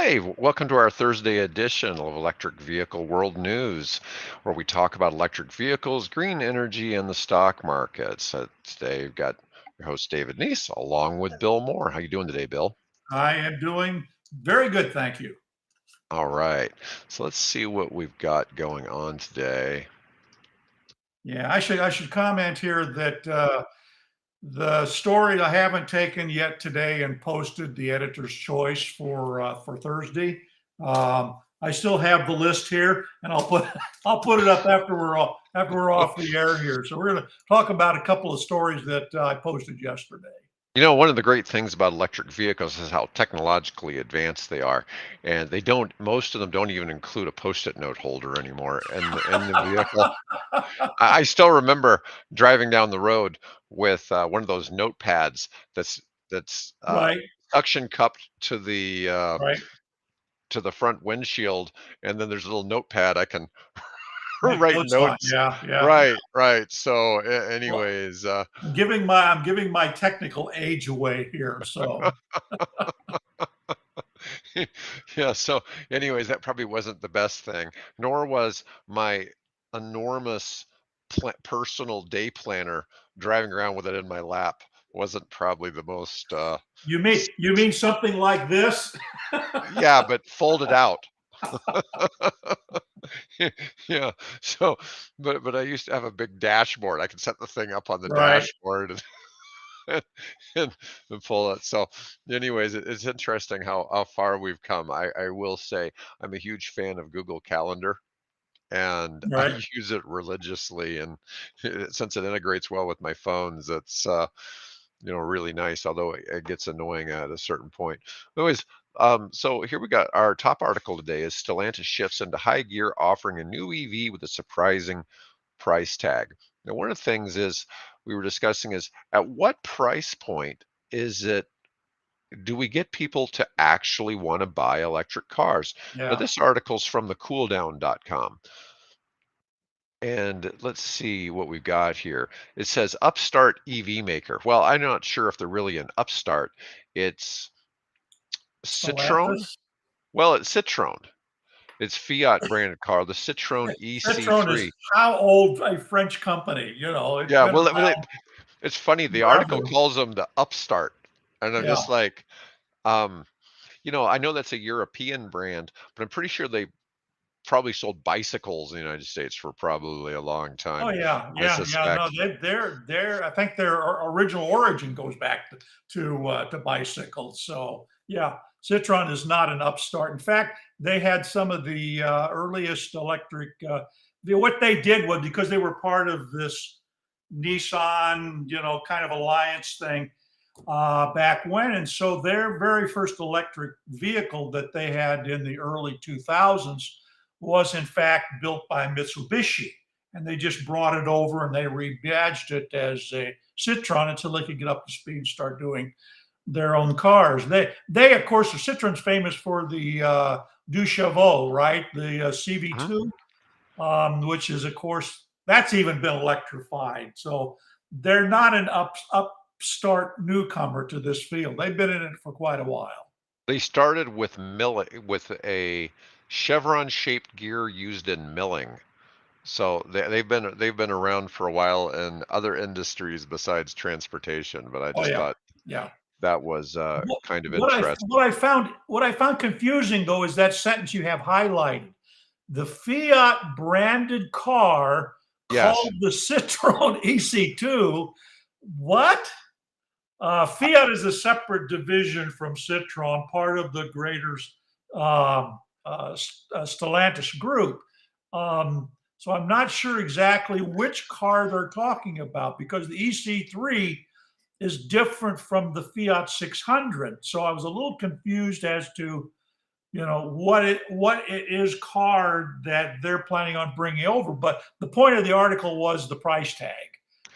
Hey, welcome to our Thursday edition of Electric Vehicle World News, where we talk about electric vehicles, green energy, and the stock markets. Today, we've got your host David Neese, along with Bill Moore. How you doing today, Bill? I am doing very good, thank you. All right, so let's see what we've got going on today. Yeah, I should comment here that the story I haven't taken yet today and posted the editor's choice for Thursday. I still have the list here, and I'll put it up after we're off the air here. So we're going to talk about a couple of stories that I posted yesterday. One of the great things about electric vehicles is how technologically advanced they are, and most of them don't even include a post-it note holder anymore in the vehicle. I still remember driving down the road with one of those notepads that's Right, suction cupped right. to the front windshield, and then there's a little notepad I can Make write notes on. notes. Yeah, yeah. Right, right. So, Well, anyways, I'm giving my technical age away here. So yeah. So, anyways, that probably wasn't the best thing, nor was my enormous personal day planner driving around with it in my lap wasn't probably the most you s- mean you mean something like this? yeah, but folded out. Yeah. So, but I used to have a big dashboard. I could set the thing up on the Right. dashboard and and, and pull it. So, anyways, it's interesting how far we've come. I will say I'm a huge fan of Google Calendar, and I Right. use it religiously. And since it integrates well with my phones, it's really nice. Although it gets annoying at a certain point. Anyways, so here we got our top article today is Stellantis shifts into high gear, offering a new EV with a surprising price tag. Now, one of the things is we were discussing is at what price point is it do we get people to actually want to buy electric cars? Now, Yeah. this article's from the cooldown.com. And let's see what we've got here. It says upstart EV maker. Well, I'm not sure if they're really an upstart. It's Citroen. Stellantis. Well, it's Citroen. It's Fiat branded car, the Citroen Citroen is EC3. how old a French company? It's Yeah, been well, around it's funny. The article forever. calls them the upstart, and I'm Yeah. just like, um, I know that's a European brand, but I'm pretty sure they probably sold bicycles in the United States for probably a long Oh time, yeah, I yeah, yeah. No, suspect. they're. I think their original origin goes back to bicycles. So yeah, Citroen is not an upstart. In fact, they had some of the earliest electric. What they did was because they were part of this Nissan, kind of alliance thing back when, and so their very first electric vehicle that they had in the early 2000s was in fact built by Mitsubishi, and they just brought it over and they rebadged it as a Citroen until they could get up to speed and start doing their own cars. They of course, Citroen's famous for the Du Chevaux, right? The Mhm. CV2, which is of course that's even been electrified. So they're not an upstart newcomer to this field. They've been in it for quite a while. They started with a chevron-shaped gear used in milling. So they've been around for a while in other industries besides transportation, but I Oh just yeah, thought yeah. that was What, kind of what I interesting. what I found confusing though is that sentence you have highlighted. The Fiat branded car Yes. called the Citroen EC2. What? Fiat is a separate division from Citroen, part of the greater Stellantis group. So I'm not sure exactly which car they're talking about because the EC3 is different from the Fiat 600. So I was a little confused as to what it is car that they're planning on bringing over. But the point of the article was the price tag.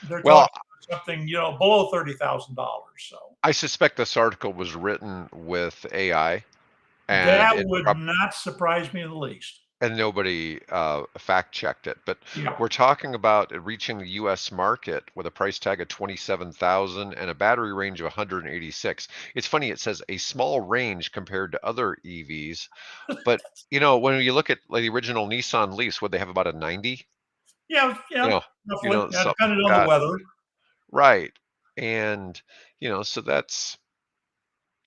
They're Well, talking about something below $30,000. So I suspect this article was written with AI, and that it would prob not surprise me in the least. and nobody fact checked it. But Yeah. we're talking about it reaching the U.S. market with a price tag of 27,000 and a battery range of 186. It's funny, it says a small range compared to other EVs, but when you look at like the original Nissan Leafs, would they have about a 90? Yeah, You yeah, know, roughly. Yeah, something depending like on the that. weather. Right. And so that's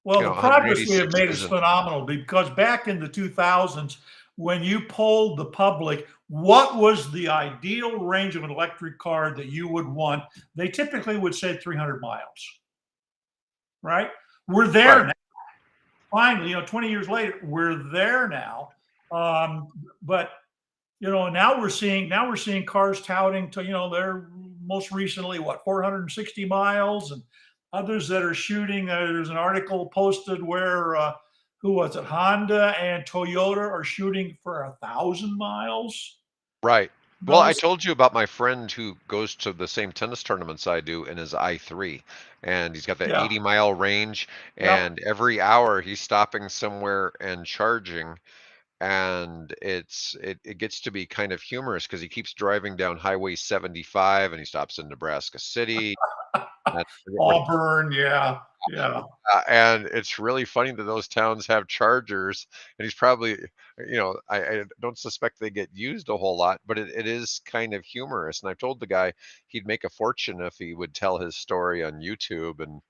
Well, the progress we have 186 made is isn't phenomenal because back in the 2000s, when you polled the public, what was the ideal range of an electric car that you would want? They typically would say 300 miles, right? We're there right. now. Finally, 20 years later, we're there now. But now we're seeing cars touting to they're most recently what 460 miles, and others that are shooting. There's an article posted where who was it? Honda and Toyota are shooting for 1,000 miles. Right. Well, No, I told you about my friend who goes to the same tennis tournaments I do in his i3, and he's got that yeah, 80-mile range, yep. and every hour he's stopping somewhere and charging, and it gets to be kind of humorous because he keeps driving down Highway 75 and he stops in Nebraska City. And I forget what Auburn, yeah, yeah. and it's really funny that those towns have chargers, and he's probably, I don't suspect they get used a whole lot, but it is kind of humorous. And I've told the guy he'd make a fortune if he would tell his story on YouTube and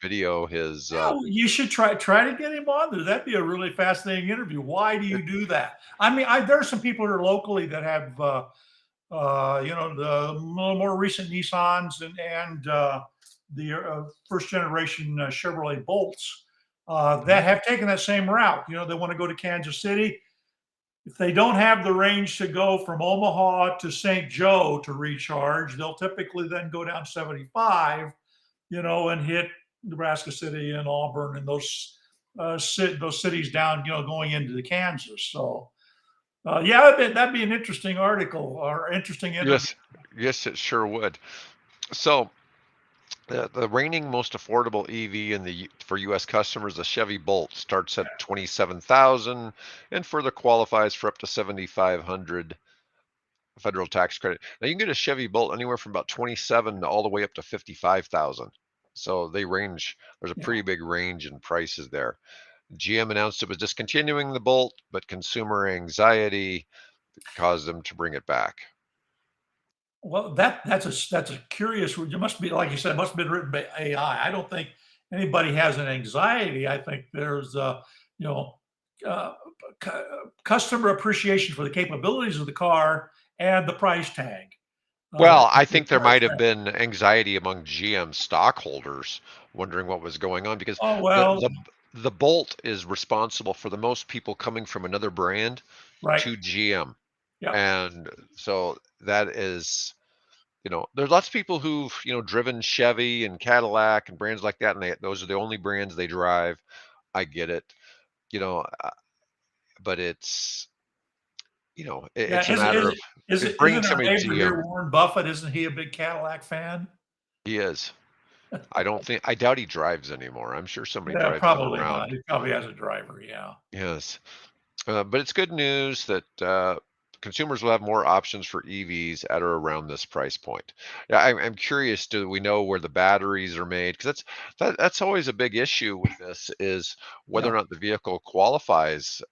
video his. Yeah, well, you should try to get him on there. That'd be a really fascinating interview. Why do It, you do that? I mean, there are some people here locally that have the more recent Nissans and the first generation Chevrolet Bolts Mhm. that have taken that same route. They want to go to Kansas City. If they don't have the range to go from Omaha to St. Joe to recharge, they'll typically then go down 75, and hit Nebraska City and Auburn and those cities down, going into the Kansas. So, yeah, that'd be an interesting article or interesting interview. Yes, yes, it sure would. So the reigning most affordable EV for U.S. customers, the Chevy Bolt, starts at 27,000 and further qualifies for up to 7,500 federal tax credit. Now you can get a Chevy Bolt anywhere from about 27 to all the way up to 55,000. So they range. There's a Yeah. pretty big range in prices there. GM announced it was discontinuing the Bolt, but consumer anxiety caused them to bring it back. Well, that's a curious. It must be like you said. It must have been written by AI. I don't think anybody has an anxiety. I think there's you know uh, customer appreciation for the capabilities of the car and the price tag. That Well, I think there drives might have that. been anxiety among GM stockholders wondering what was going on because Oh the well, the the Bolt is responsible for the most people coming from another brand right. to GM. Yep. And so that is, there's lots of people who've, driven Chevy and Cadillac and brands like that, and those are the only brands they drive. I get it, you know, uh, but Yeah. it's a matter of bringing Isn't our somebody to neighbor GM. here, Warren Buffett? Isn't he a big Cadillac fan? He is. I doubt he drives anymore. I'm sure somebody Yeah, drives him probably not. around. He probably has a driver. Yeah. Yes. But it's good news that consumers will have more options for EVs at or around this price point. Yeah, I'm curious. Do we know where the batteries are made? Because that's always a big issue with this is whether or Yeah. not the vehicle qualifies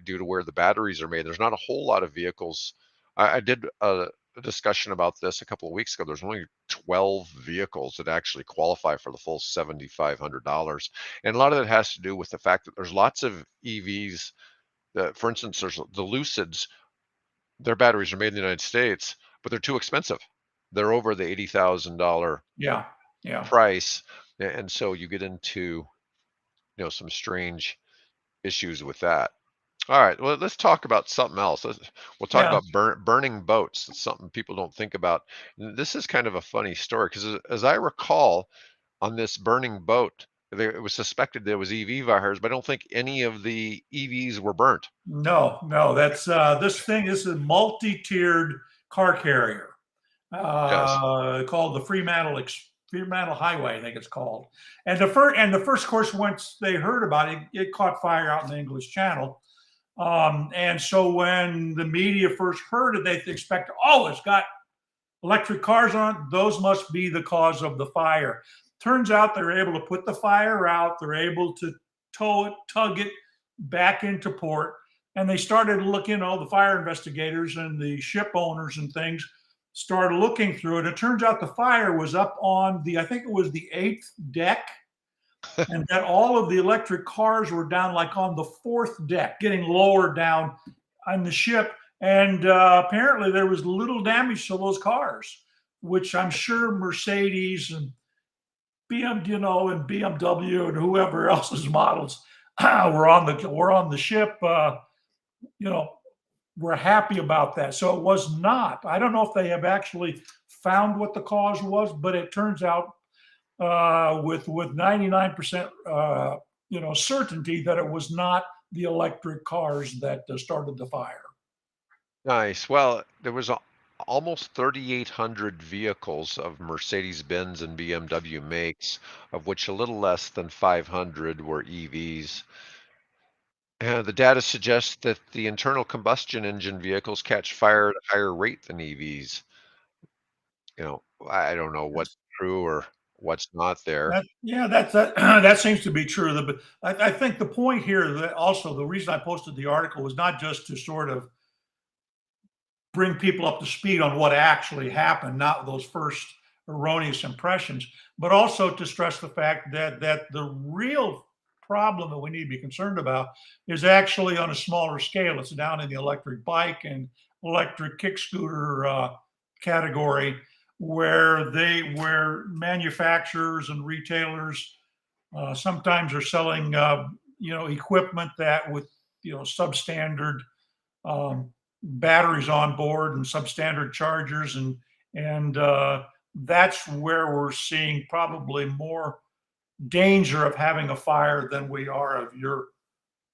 due to where the batteries are made. There's not a whole lot of vehicles. I did a discussion about this a couple of weeks ago. There's only 12 vehicles that actually qualify for the full $7,500, and a lot of it has to do with the fact that there's lots of EVs for instance, there's the Lucids. Their batteries are made in the United States, but they're too expensive. They're over the $80,000 Yeah. Yeah. price, and so you get into some strange issues with that. All right, well, let's talk about something else. We'll talk Yeah. about burning boats. That's something people don't think about. This is kind of a funny story because, as I recall, on this burning boat, it was suspected there was EV fires, but I don't think any of the EVs were burnt. No, no, that's this thing. This is a multi-tiered car carrier Yes. called the Fremantle Highway, I think it's called. And the first course, once they heard about it, it caught fire out in the English Channel. And so when the media first heard it, they expected, oh, it's got electric cars on it. Those must be the cause of the fire. Turns out they're able to put the fire out. They're able to tow it, tug it back into port. And they started looking, all the fire investigators and the ship owners and things started looking through it. It turns out the fire was up on the, I think it was the eighth deck, and that all of the electric cars were down like on the fourth deck, getting lower down on the ship. And apparently there was little damage to those cars, which I'm sure Mercedes and and BMW and whoever else's models were on the ship. You know, we're happy about that. So it was not. I don't know if they have actually found what the cause was, but it turns out with 99% certainty that it was not the electric cars that started the fire. Nice. Well, there was almost 3,800 vehicles of Mercedes-Benz and BMW makes, of which a little less than 500 were EVs. And the data suggests that the internal combustion engine vehicles catch fire at a higher rate than EVs. I don't know what's true or what's not there. That seems to be true. But I think the point here that also the reason I posted the article was not just to sort of bring people up to speed on what actually happened, not those first erroneous impressions, but also to stress the fact that the real problem that we need to be concerned about is actually on a smaller scale. It's down in the electric bike and electric kick scooter category, where manufacturers and retailers sometimes are selling equipment that with substandard batteries on board and substandard chargers, and that's where we're seeing probably more danger of having a fire than we are of your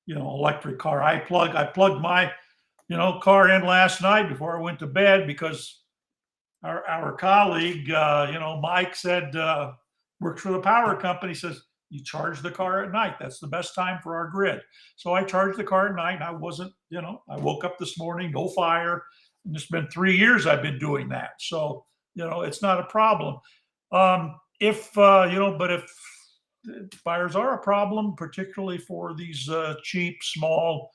electric car. I plugged my car in last night before I went to bed because our colleague, Mike said, works for the power company, says you charge the car at night. That's the best time for our grid. So I charged the car at night. And I wasn't, I woke up this morning, no fire. And it's been 3 years I've been doing that. So, it's not a problem. But if fires are a problem, particularly for these cheap, small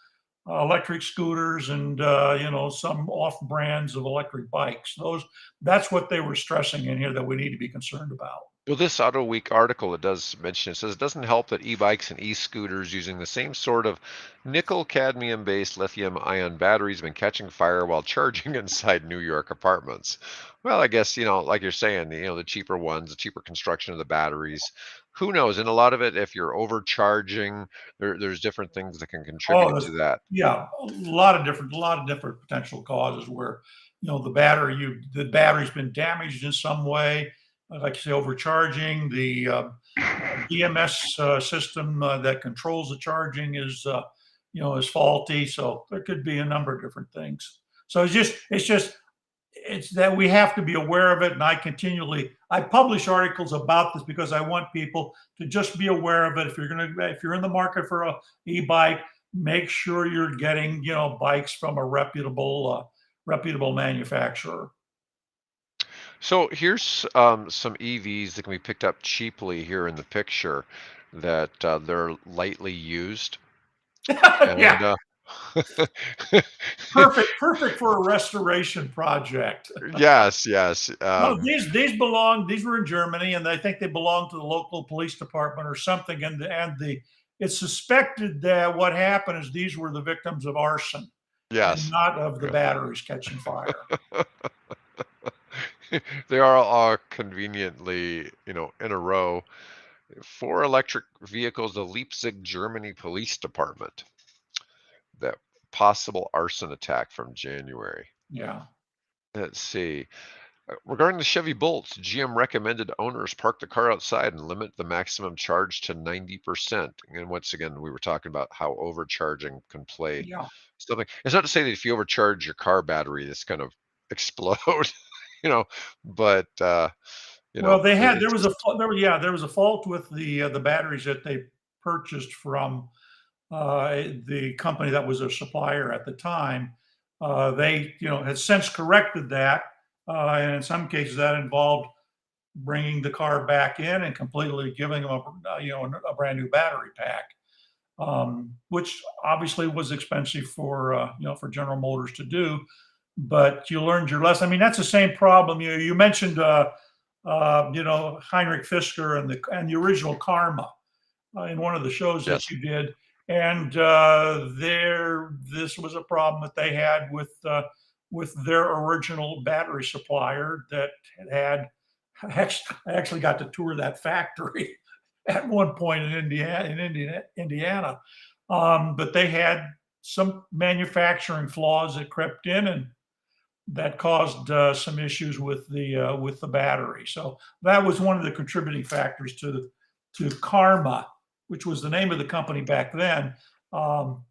electric scooters and some off brands of electric bikes. That's what they were stressing in here that we need to be concerned about. Well, this Auto Week article, it does mention, it says it doesn't help that e-bikes and e-scooters using the same sort of nickel cadmium based lithium ion batteries have been catching fire while charging inside New York apartments. Well, I guess, like you're saying, the cheaper ones, the cheaper construction of the batteries, who knows? And a lot of it, if you're overcharging, there's different things that can Oh, contribute to that. yeah, a lot of different potential causes where the battery's been damaged in some way. Like you say, overcharging. The DMS system that controls the charging is faulty. So there could be a number of different things. So it's that we have to be aware of it. And I publish articles about this because I want people to just be aware of it. If you're in the market for a e-bike, make sure you're getting, bikes from a reputable manufacturer. So here's some EVs that can be picked up cheaply here in the picture that they're lightly used. Yeah, And perfect for a restoration project. yes, yes. No, these were in Germany, and I think they belong to the local police department or something. And it's suspected that what happened is these were the victims of arson and Yes. not of the batteries catching fire. They are all conveniently, in a row. 4 electric vehicles, the Leipzig, Germany Police Department. That possible arson attack from January. Yeah, Let's see. Regarding the Chevy Bolts, GM recommended owners park the car outside and limit the maximum charge to 90%. And once again, we were talking about how overcharging can play yeah. something. It's not to say that if you overcharge your car battery, it's going to explode, you know, but Well, it's there was a fault with the batteries that they purchased from the company that was a supplier at the time, they, has since corrected that. And in some cases that involved bringing the car back in and completely giving them a brand new battery pack, which obviously was expensive for General Motors to do. But you learned your lesson. I mean, that's the same problem. You mentioned, Heinrich Fisker and the original Karma in one of the shows that Yes. you did, and this was a problem that they had with their original battery supplier that had I actually got to tour that factory at one point in Indiana. But they had some manufacturing flaws that crept in and that caused some issues with the battery. So that was one of the contributing factors to Karma, which was the name of the company back then. Um,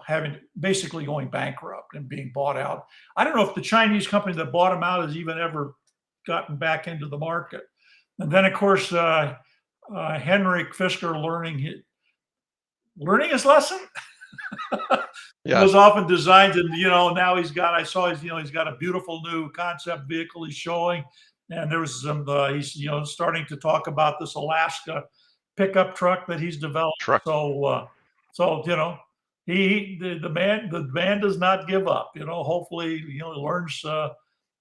having basically going bankrupt and being bought out. I don't know if the Chinese company that bought them out has even ever gotten back into the market. And then, of course, Henrik Fisker learning his lesson was Yes. often designed, and now he's got a beautiful new concept vehicle he's showing, and there was some he's starting to talk about this Alaska pickup truck that he's developed. Truck. So the man does not give up. Hopefully learns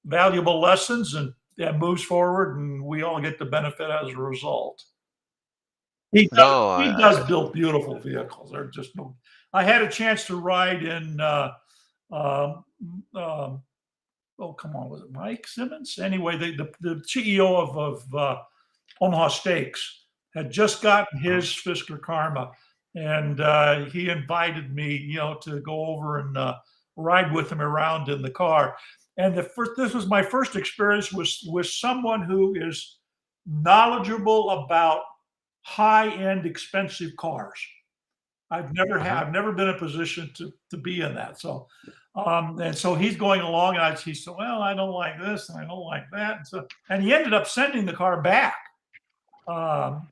valuable lessons and moves forward, and we all get the benefit as a result. He does No, he does build beautiful vehicles. They're just no I had a chance to ride in, um, um, oh, come on, was it Mike Simmons? Anyway, the CEO of Omaha Steaks had just gotten his uh, Fisker Karma, and he invited me, to go over and ride with him around in the car. And this was my first experience with someone who is knowledgeable about high-end expensive cars. uh-huh. I've never been in a position to be in that. So, and so he's going along, and he said, "Well, I don't like this, and I don't like that." And he ended up sending the car back.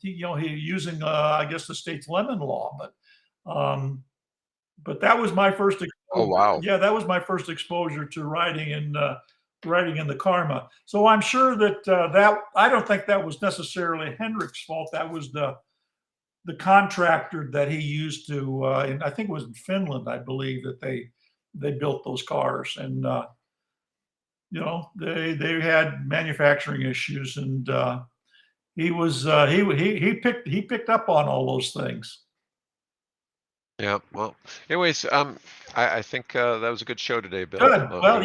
He using, I guess, the state's lemon law, but that was my first Oh, exposure. wow. Yeah, that was my first exposure to riding in the Karma. So I'm sure that I don't think that was necessarily Hendrick's fault. That was the contractor that he used to, and I think it was in Finland, I believe, that they built those cars, and they had manufacturing issues, and he picked up on all those things. Yeah. Well, anyways, I think that was a good show today, Bill. Good. Well,